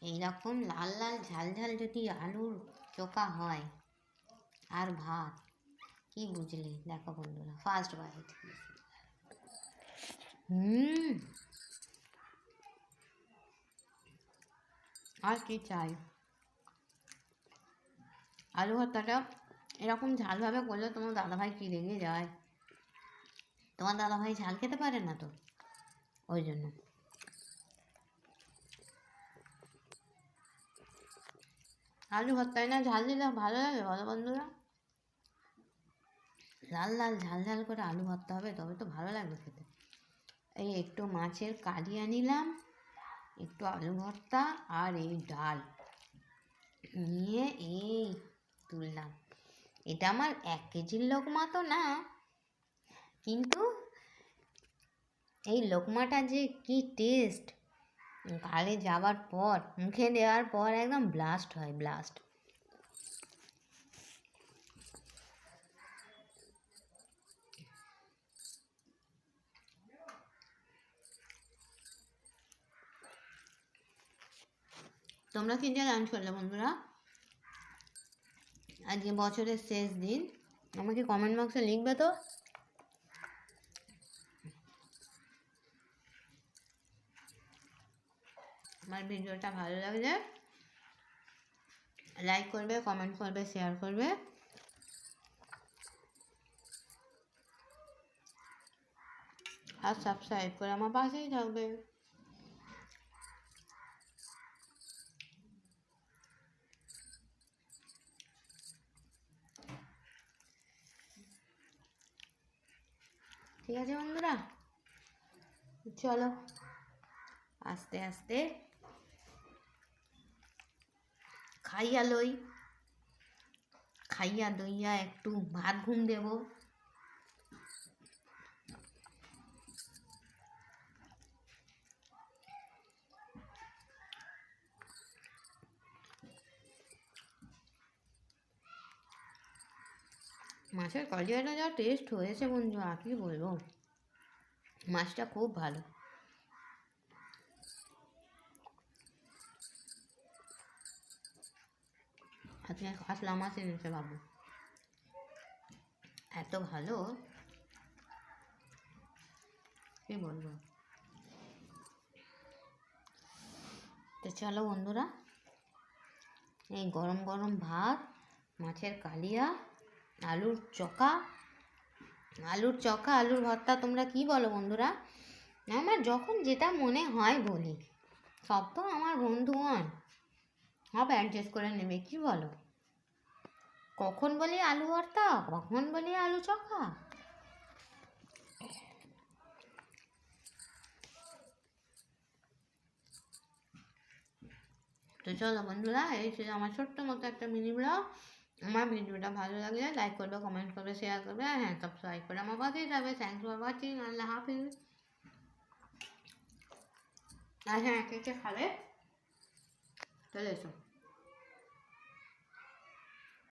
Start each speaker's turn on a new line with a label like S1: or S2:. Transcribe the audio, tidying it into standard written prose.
S1: এইরকম লাল লাল ঝাল ঝাল যদি আলুর চোখা হয় আর ভাত, কি বুঝলে? দেখো বন্ধুরা, ফার্স্ট বাইট। আর কি চাই? আলু ভর্তাটা এরকম ঝালভাবে করলে তোমার দাদাভাই কি রেগে যায়। তোমার দাদাভাই ঝাল খেতে পারে না তো, ওই জন্য। আলু ভর্তায় না ঝাল দিলে ভালো লাগে বলো বন্ধুরা? লাল লাল ঝাল ঝাল করে আলু ভর্তা হবে, তবে তো ভালো লাগবে খেতে। এই একটু মাছের কালিয়া নিলাম, একটু আলু ভর্তা আর এই ডাল নিয়ে এই তুললাম। এটা আমার 1 কেজির লোকমা তো না, কিন্তু এই লোকমাটা যে কি টেস্ট, গালে যাওয়ার পর, মুখে দেওয়ার পর একদম ব্লাস্ট হয়, ব্লাস্ট। তোমরা কি দিয়ে লাঞ্চ করলে বন্ধুরা? আজকে বছরের শেষ দিন, আমাকে কমেন্ট বক্সে লিখবে তো। আমার ভিডিওটা ভালো লাগলে লাইক করবে, কমেন্ট করবে, শেয়ার করবে। আর সাবস্ক্রাইব করে আমার পাশেই থাকবে। ঠিক আছে বন্ধুরা, চলো আস্তে আস্তে খাইয়া লই, খাইয়া দইয়া একটু ভাত ঘুম দেব। মাছের কালিয়াটা যা টেস্ট হয়েছে বন্ধু, আর কি বলবো, মাছটা খুব ভালো। আজকে কাতলা মাছ এনেছে বাবু, এত ভালো কি বলবো। তো চলো বন্ধুরা, এই গরম গরম ভাত, মাছের কালিয়া, আলুর চোখা, আলুর ভর্তা, তোমরা কি বলো বন্ধুরা? আমার যখন যেটা মনে হয় বলি, সব তো আমার বন্ধুগণ, সব অ্যাডজাস্ট করে নেবে, কি বলো? কখন বলি আলু ভর্তা, কখন বলি আলু চোখা। তো চলো বন্ধুরা, এই ছিল আমার ছোট্ট মতো একটা মিনি ব্লগ। আমার ভিডিওটা ভালো লাগলে লাইক করবে, কমেন্ট করবে, শেয়ার করবে, আর হ্যাঁ, সাবস্ক্রাইব করে আমার পাশেই যাবে। থ্যাংকস ফর ওয়াচিং, আল্লাহ হাফিজ। আর হ্যাঁ, কে কে খাবে চলে এসো।